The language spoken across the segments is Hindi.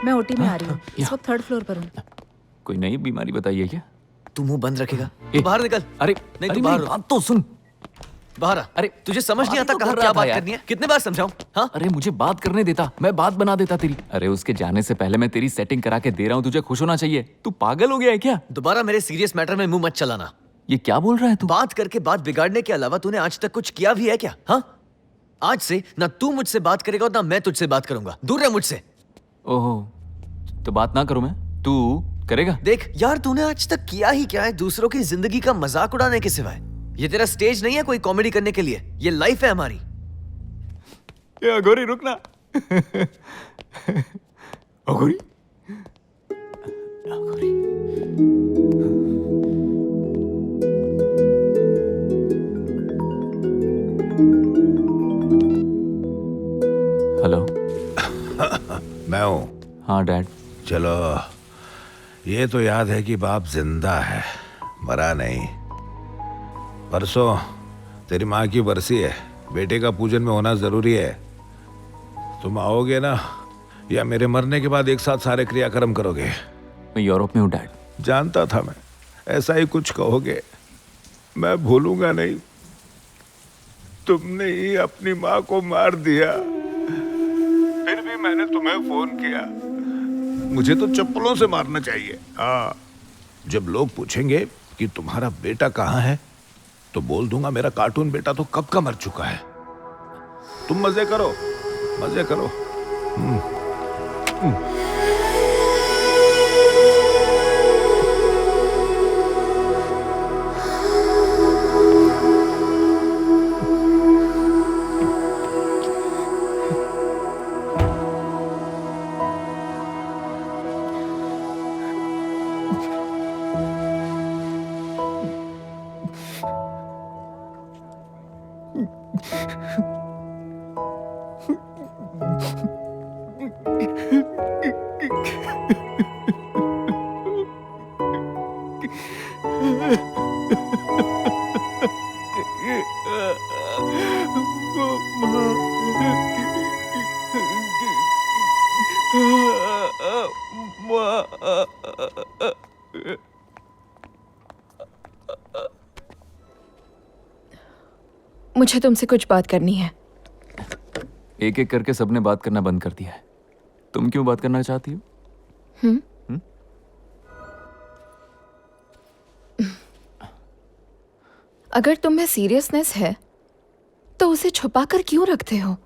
मैं ओटी में आ रही हूँ, इस वक्त 3rd फ्लोर पर हूँ। कोई नई बीमारी बताइए क्या? तू मुंह बंद रखेगा? तू बाहर निकल। अरे नहीं, अरे तू बाहर मेरी बात तो सुन। बाहर आ। अरे तुझे समझ नहीं बात आता तो कहाँ कर क्या रहा था बात यार। करनी है? कितने बार समझाऊं? हाँ? अरे मुझे बात करने देता, मैं बात बना देता तेरी। अरे उसके जाने से पहले मैं तेरी सेटिंग करा के दे रहा हूँ, तुझे खुश होना चाहिए। तू पागल हो गया है क्या? दोबारा मेरे सीरियस मैटर में मुंह मत चलाना। ये क्या बोल रहा है तू? बात करके बात बिगाड़ने के अलावा तूने आज तक कुछ किया भी है क्या? हाँ? आज से ना तू मुझसे बात करेगा और ना मैं तुझसे बात करूंगा। दूर रह मुझसे। ओहो, तो बात ना करूं मैं? तू करेगा? देख यार, तूने आज तक किया ही क्या है दूसरों की जिंदगी का मजाक उड़ाने के सिवाय? ये तेरा स्टेज नहीं है कोई कॉमेडी करने के लिए, ये लाइफ है हमारी। अघोरी रुकना। अघोरी अघोरी हेलो। मैं हूँ। हाँ डैड। चलो, ये तो याद है कि बाप जिंदा है, मरा नहीं। परसों तेरी माँ की बरसी है, बेटे का पूजन में होना जरूरी है। तुम आओगे ना, या मेरे मरने के बाद एक साथ सारे क्रियाक्रम करोगे? मैं यूरोप में हूँ डैड। जानता था मैं, ऐसा ही कुछ कहोगे। मैं भूलूंगा नहीं। तुमने ही अपनी माँ को मार दिया, फिर भी मैंने तुम्हें फोन किया। मुझे तो चप्पलों से मारना चाहिए। हाँ, जब लोग पूछेंगे कि तुम्हारा बेटा कहाँ है, तो बोल दूंगा मेरा कार्टून बेटा तो कब का मर चुका है। तुम मजे करो, मजे करो। मुझे तुमसे कुछ बात करनी है। एक एक करके सबने बात करना बंद कर दिया है। तुम क्यों बात करना चाहती हो? अगर तुम में सीरियसनेस है तो उसे छुपाकर क्यों रखते हो?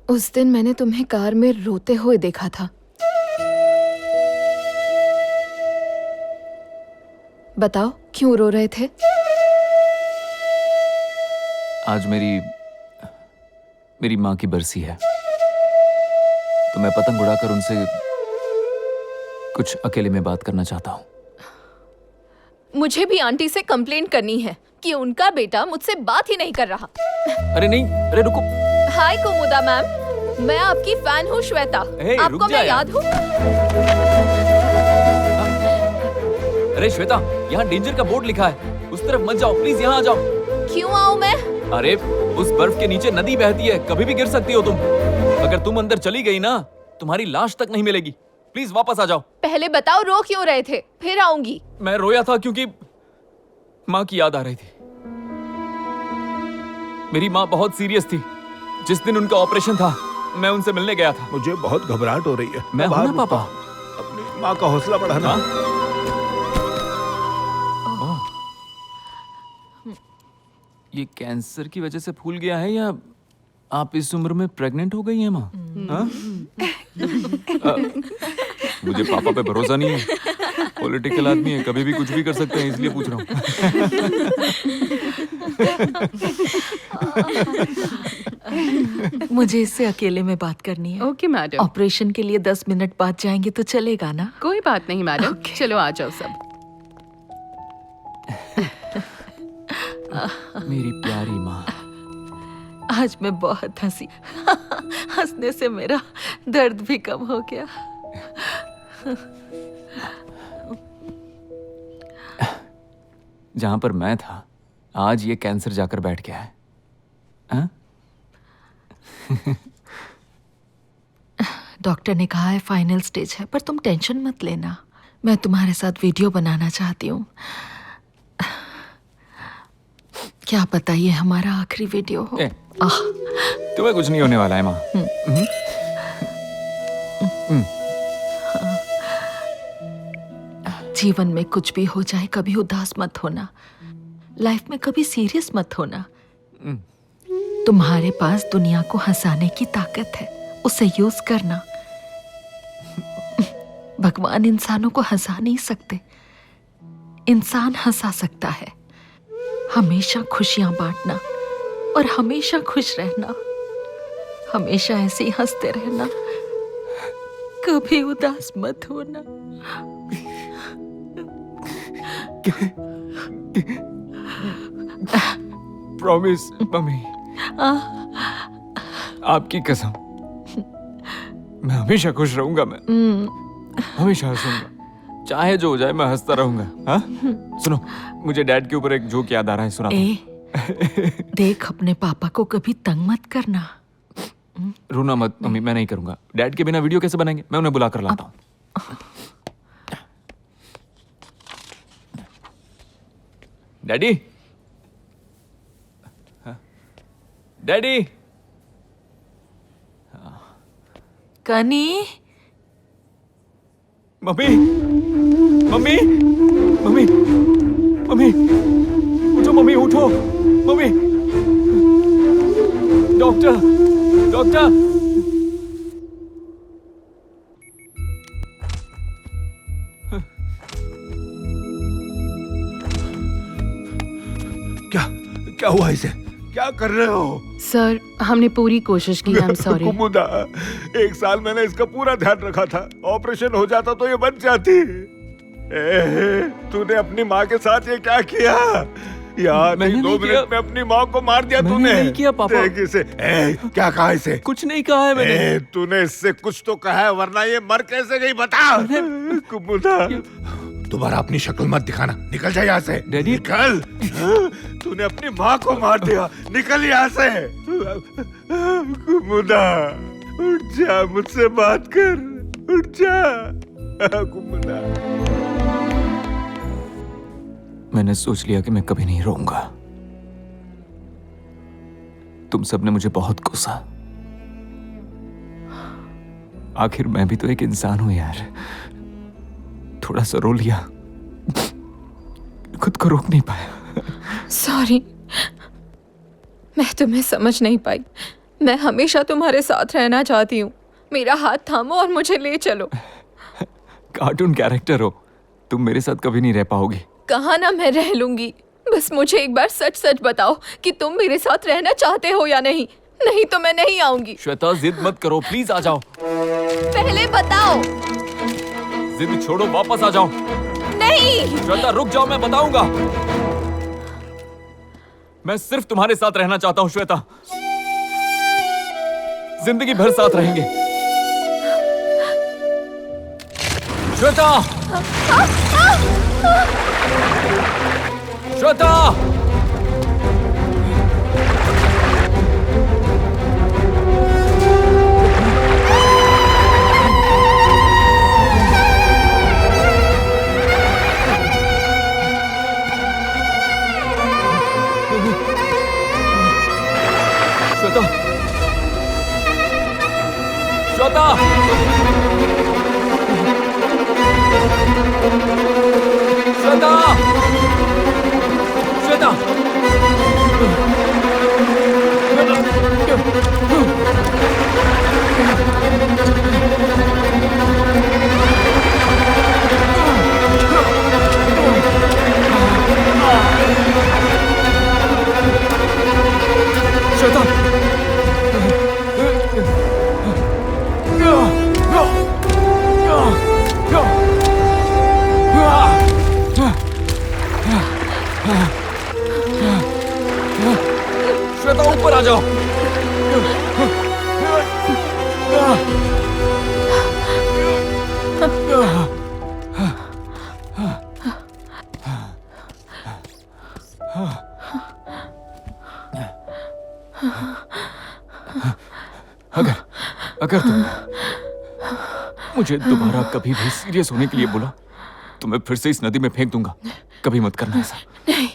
उस दिन मैंने तुम्हें कार में रोते हुए देखा था। बताओ क्यों रो रहे थे? आज मेरी माँ की बरसी है, तो मैं पतंग उड़ाकर उनसे कुछ अकेले में बात करना चाहता हूँ। मुझे भी आंटी से कंप्लेंट करनी है कि उनका बेटा मुझसे बात ही नहीं कर रहा। अरे नहीं, अरे रुको। हाय कुमुदा मैम, मैं आपकी फैन हूँ श्वेता। आपको मैं याद हूँ? अरे श्वेता, यहाँ डेंजर का बोर्ड लिखा है, उस तरफ मत जाओ, प्लीज यहाँ आ जाओ। क्यों आऊँ मैं? अरे उस बर्फ के नीचे नदी बहती है, कभी भी गिर सकती हो तुम। अगर तुम अंदर चली गई ना, तुम्हारी लाश तक नहीं मिलेगी। प्लीज वापस आ जाओ। पहले बताओ रो क्यों रहे थे, फिर आऊंगी। मैं रोया था क्योंकि माँ की याद आ रही थी। मेरी माँ बहुत सीरियस थी। जिस दिन उनका ऑपरेशन था, मैं उनसे मिलने गया था। मुझे बहुत घबराहट हो रही है। मैं हूं ना पापा। अपनी माँ का हौसला बढ़ाना। ये कैंसर की वजह से फूल गया है या आप इस उम्र में प्रेग्नेंट हो गई हैं माँ? मुझे पापा पे भरोसा नहीं है। पॉलिटिकल आदमी है, कभी भी कुछ भी कर सकते हैं, इसलिए पूछ रहा हूँ। मुझे इससे अकेले में बात करनी है। Okay madam. ऑपरेशन के लिए 10 मिनट बाद जाएंगे तो चलेगा ना? कोई बात नहीं मैडम। चलो आ जाओ सब। मेरी प्यारी माँ। आज मैं बहुत हंसी। हंसने से मेरा दर्द भी कम हो गया। जहां पर मैं था, आज ये कैंसर जाकर बैठ गया है। हाँ? डॉक्टर ने कहा है फाइनल स्टेज है, पर तुम टेंशन मत लेना। मैं तुम्हारे साथ वीडियो बनाना चाहती हूँ। क्या पता ये हमारा आखिरी वीडियो हो। तुम्हें कुछ नहीं होने वाला है माँ। जीवन में कुछ भी हो जाए कभी उदास मत होना, लाइफ में कभी सीरियस मत होना। तुम्हारे पास दुनिया को हंसाने की ताकत है, उसे यूज करना। भगवान इंसानों को हंसा नहीं सकते, इंसान हंसा सकता है। हमेशा खुशियां बांटना और हमेशा खुश रहना, हमेशा ऐसे ही हंसते रहना, कभी उदास मत होना। प्रॉमिस मम्मी, आपकी कसम, मैं हमेशा खुश रहूंगा। मैं हमेशा हंसूंगा, चाहे जो हो जाए मैं हंसता रहूंगा। हाँ सुनो, मुझे डैड के ऊपर एक जोक याद आ रहा है, सुना देख अपने पापा को कभी तंग मत करना। रोना मत मम्मी, मैं नहीं करूंगा। डैड के बिना वीडियो कैसे बनाएंगे? मैं उन्हें बुला कर लाता हूँ। डैडी, डैडी, कनी, मम्मी, मम्मी, मम्मी, मम्मी, उठो मम्मी, उठो मम्मी। Doctor, doctor. क्या क्या हुआ इसे? क्या कर रहे हो? सर हमने पूरी कोशिश की, आई एम सॉरी। कुमुदा, 1 साल मैंने इसका पूरा ध्यान रखा था। ऑपरेशन हो जाता तो ये बच जाती। तूने अपनी माँ के साथ ये क्या किया यार? 2 मिनट में अपनी माँ को मार दिया तूने। नहीं किया पापा। देख इसे। क्या कहा इसे? कुछ नहीं कहा है मैंने। तूने इससे कुछ तो कहा है, वरना ये मर कैसे गई बता। कुमुदा, दोबारा अपनी शक्ल मत दिखाना, निकल जा यहाँ से। डैडी, निकल। तूने अपनी माँ को मार दिया, निकल यहाँ से। कुमुदा, उठ जा, मुझसे बात कर, उठ जा। कुमुदा, मैंने सोच लिया कि मैं कभी नहीं रोऊंगा। तुम सबने मुझे बहुत कोसा। आखिर मैं भी तो एक इंसान हूं यार। थोड़ा सा रो लिया, खुद को रोक नहीं पाया। सॉरी, मैं तुम्हें समझ नहीं पाई। मैं हमेशा तुम्हारे साथ रहना चाहती हूँ। मेरा हाथ थामो और मुझे ले चलो। कार्टून कैरेक्टर हो तुम, मेरे साथ कभी नहीं रह पाओगी। कहा ना मैं रह लूंगी। बस मुझे एक बार सच सच बताओ कि तुम मेरे साथ रहना चाहते हो या नहीं। नहीं तो मैं नहीं आऊंगी। श्वेता जिद मत करो, प्लीज आ जाओ। पहले बताओ। जिद छोड़ो, वापस आ जाओ। नहीं श्वेता रुक जाओ, मैं बताऊंगा। मैं सिर्फ तुम्हारे साथ रहना चाहता हूं श्वेता। जिंदगी भर साथ रहेंगे। श्वेता, श्वेता, श्वेता, श्वेता, श्वेता, श्वेता, श्वेता, श्वेता ऊपर आ जाओ। अगर तुम मुझे दोबारा कभी भी सीरियस होने के लिए बोला तो मैं फिर से इस नदी में फेंक दूंगा। कभी मत करना ऐसा। नहीं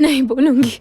नहीं बोलूंगी।